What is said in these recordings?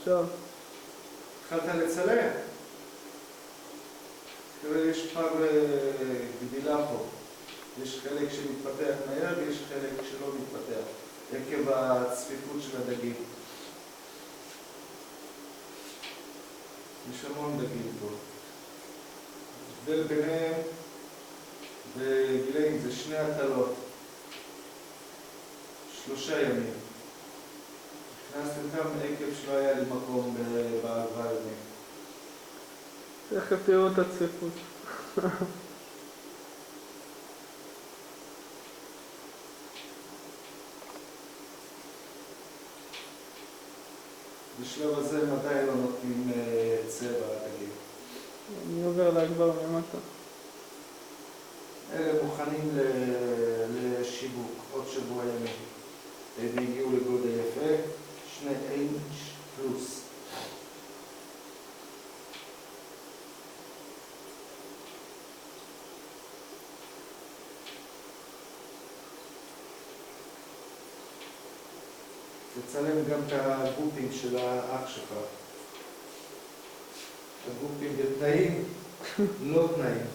עכשיו. התחלת לצלם. תראה, יש פער גדילה פה. יש חלק שמתפתח מהר ויש חלק שלא מתפתח, עקב הצפיפות של הדגים. יש המון דגים פה. ההבדל ביניהם בגילאים זה 2 הטלות, 3 ימים. נכנסתי אותם עקב שלא היה לי מקום ב4 ימים. תכף תראו את הצפיפות. בשלב הזה הם עדיין לא נותנים צבע לדגים. אני עובר להגבר ממטה. אלה מוכנים לשיווק, עוד שבוע ימים. הם הגיעו לגודל יפה, 2 אינץ' פלוס. תצלם גם את הגופים של האח שלך. הגופים בתנאים, לא תנאים.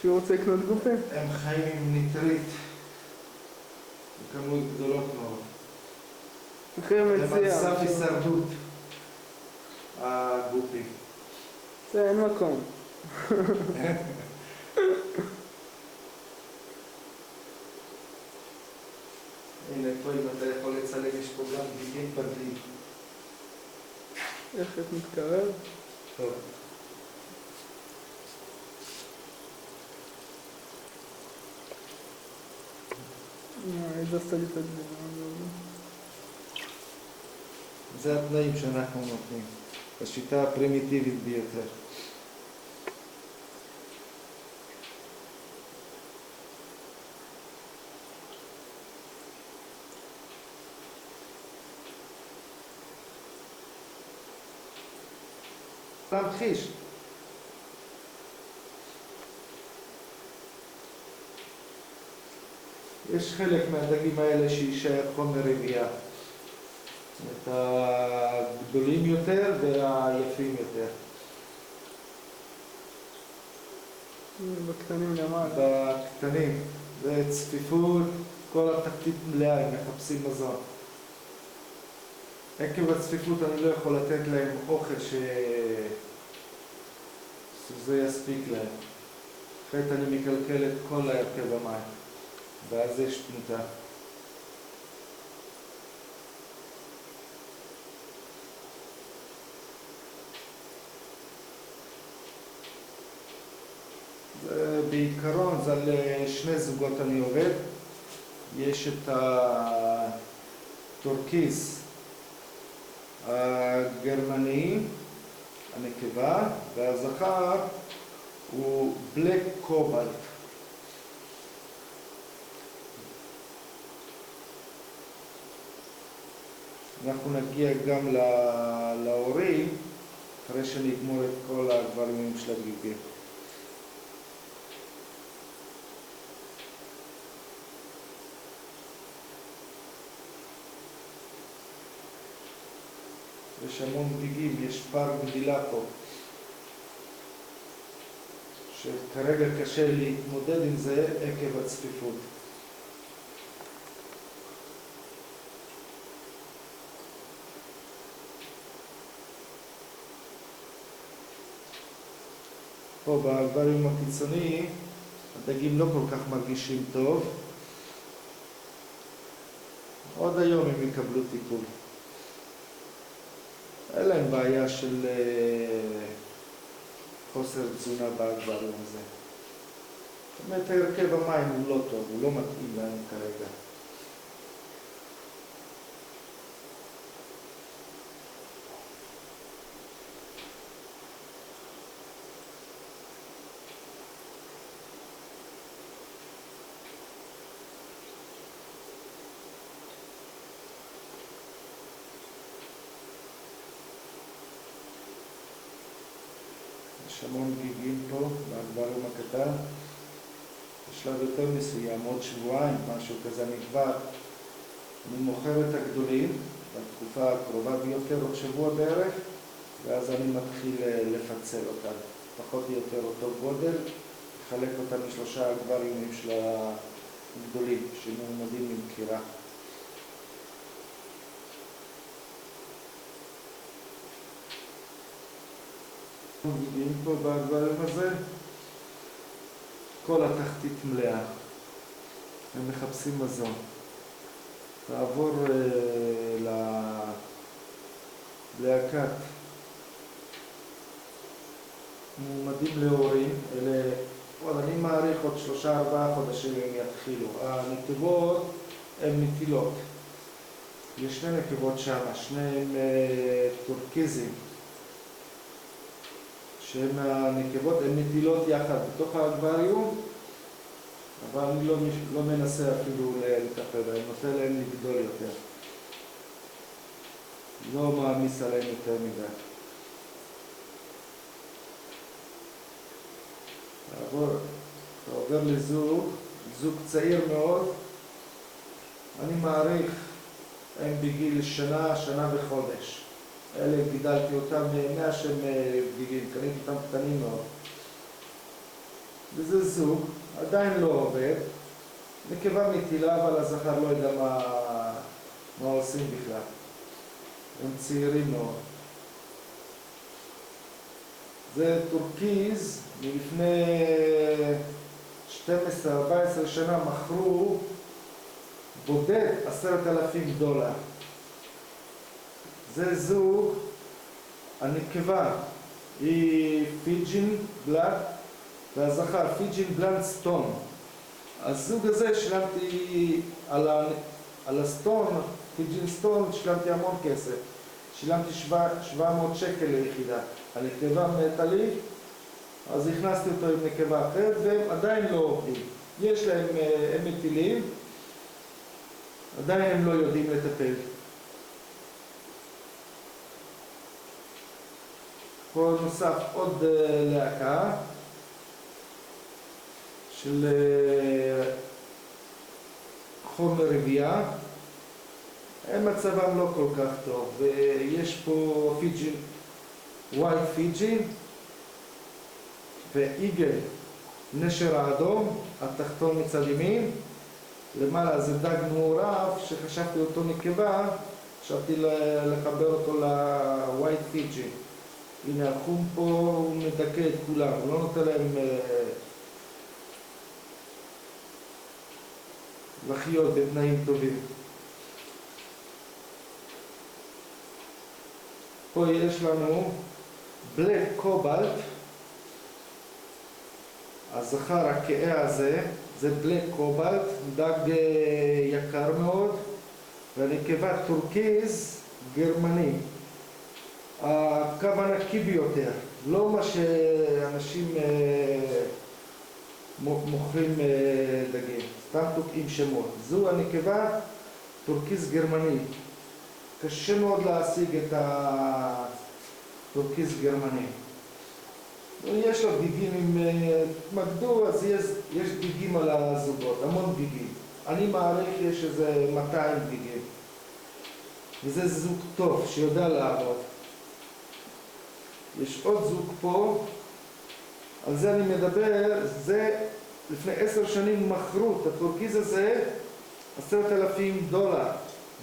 שהוא רוצה לקנות גופים? הם חיים עם ניטרית, בכמות גדולות מאוד. אחרי מציע. הם על סף הישרדות, הגופים. זה אין מקום. הנה, פה אם אתה יכול לצלם, יש פה גם דגים פרדים. איך את מתקרב? טוב. הזזת לי את הדברים. זה התנאים שאנחנו נותנים, בשיטה הפרימיטיבית ביותר. להמחיש. יש חלק מהדגים האלה שישאר חומר רבייה. את הגדולים יותר והיפים יותר. בקטנים למעלה. בקטנים. זה צפיפות, כל התחתית מלאה, הם מחפשים מזון. עקב הצפיפות אני לא יכול לתת להם אוכל שזה יספיק להם. אחרת אני מקלקל את כל ההרכב המים, ואז יש תמותה. בעיקרון זה על 2 זוגות אני עובד. יש את הטורקיז הגרמני, הנקבה, והזכר הוא בלק קובלט. אנחנו נגיע גם להורים אחרי שנגמור את כל הדברים של הדגיגים. יש המון דגים, יש פער גדילה פה, שכרגע קשה להתמודד עם זה עקב הצפיפות. פה באקווריום הקיצוני הדגים לא כל כך מרגישים טוב. עוד היום הם יקבלו טיפול. אין להם בעיה של חוסר תזונה באקווריום הזה. זאת אומרת, הרכב המים הוא לא טוב, הוא לא מתאים להם כרגע. יש המון גיגים פה, באקווריום הקטן. בשלב יותר מסוים, עוד שבועיים, משהו כזה נקבע. אני מוכר את הגדולים, בתקופה הקרובה ביותר, עוד שבוע בערך, ואז אני מתחיל לפצל אותם. פחות או יותר אותו גודל, לחלק אותם לשלושה אקווריומים של הגדולים, שמועמדים למכירה. מגיעים פה באקווריום הזה, כל התחתית מלאה. הם מחפשים מזון. תעבור להקת מועמדים להורים, אני מעריך עוד 3-4 חודשים הם יתחילו. הנקבות הן מטילות. יש שני נקבות שם, שניהם טורקיזים. שהן הנקבות, הן מטילות יחד בתוך האקווריום, אבל אני לא מנסה אפילו לטפל, אני נותן להם לגדול יותר. לא מעמיס עליהם יותר מדי. אתה עובר זוג צעיר מאוד, אני מעריך הם בגיל שנה וחודש. אלה גידלתי אותם מהשם בגיל, קניתי אותם קטנים מאוד. וזה זוג, עדיין לא עובד, נקבה מטילה, אבל הזכר לא יודע מה עושים בכלל. הם צעירים מאוד. זה טורקיז, מלפני 12-14 שנה מכרו בודד $10,000. זה זוג, הנקבה היא פיג'ין בלאד, והזכר פיג'ין בלאד סטון. הזוג הזה שילמתי על הסטון, פיג'ין סטון, שילמתי המון כסף. שילמתי 700 שקל ליחידה. הנקבה מתה לי, אז הכנסתי אותו עם נקבה אחרת, והם עדיין לא עובדים. יש להם, הם מטילים, עדיין הם לא יודעים לטפל. פה נוסף עוד להקה של חומר רבייה. הם מצבם לא כל כך טוב, ויש פה פיג'ין, ווייט פיג'ין ואיגל, נשר האדום, התחתון מצד ימין. למעלה זה דג מעורב שחשבתי אותו נקבה, חשבתי לחבר אותו לווייט פיג'ין. הנה החום פה הוא מדכא את כולם, הוא לא נותן להם לחיות בתנאים טובים. פה יש לנו בלק קובלט, הזכר הכאה הזה, זה בלק קובלט, דג יקר מאוד, והנקבה טורקיז גרמני. הקו הנקי ביותר, לא מה שאנשים מוכרים דגים, סתם תוקעים שמות. זו הנקבה טורקיז גרמני. קשה מאוד להשיג את הטורקיז גרמני. יש לו גיגים, אם תמקדו, אז יש גיגים על הזוגות, המון גיגים. אני מעריך יש איזה 200 גיגים. וזה זוג טוב שיודע לעבוד. יש עוד זוג פה, על זה אני מדבר, זה לפני 10 שנים מכרו את הטורקיז הזה $10,000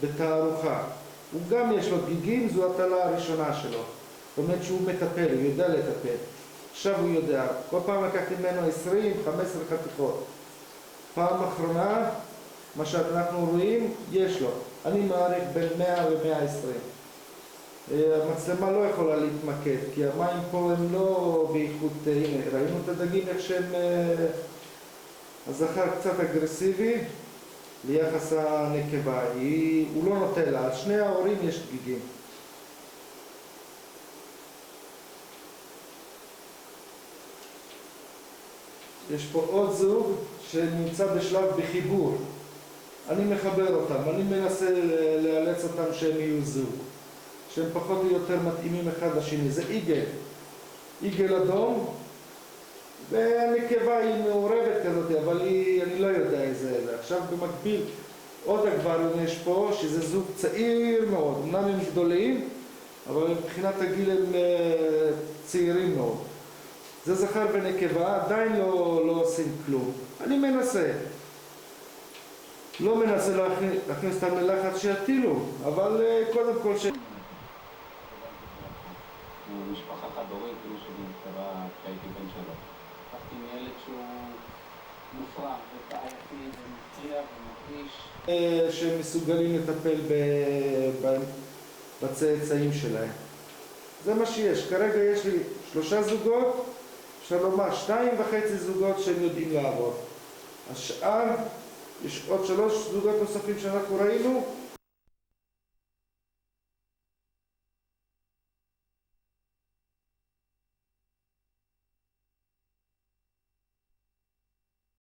בתערוכה. הוא גם יש לו גיגים, זו הטלה הראשונה שלו. זאת אומרת שהוא מטפל, הוא יודע לטפל. עכשיו הוא יודע, כל פעם לקחתי ממנו 20-15 חתיכות. פעם אחרונה, מה שאנחנו רואים, יש לו. אני מעריך בין 100 ו-120. המצלמה לא יכולה להתמקד, כי המים פה הם לא באיכות, הנה, ראינו את הדגים איך שהם, הזכר קצת אגרסיבי ליחס הנקבה, הוא לא נותן לה, על שני ההורים יש גיגים. יש פה עוד זוג שנמצא בשלב בחיבור, אני מחבר אותם, אני מנסה לאלץ אותם שהם יהיו זוג. שהם פחות או יותר מתאימים אחד לשני. זה איגל אדום, והנקבה היא מעורבת כזאת, אבל אני לא יודע איזה. עכשיו במקביל עוד אקווריום יש פה, שזה זוג צעיר מאוד. אמנם הם גדולים, אבל מבחינת הגיל הם צעירים מאוד. זה זכר ונקבה, עדיין לא עושים כלום. אני מנסה. לא מנסה להכניס אותם ללחץ שיטילו, אבל קודם כל משפחה חד-הורית, אמא שלי נפטרה כשהייתי בן 3. הפכתי מילד שהוא מופרע ובעייתי ומפריע ומרגיש שהם מסוגלים לטפל בצאצאים שלהם. זה מה שיש. כרגע יש לי 3 זוגות, אפשר לומר 2.5 זוגות שהם יודעים לעבוד. השאר, יש עוד 3 זוגות נוספים שאנחנו ראינו,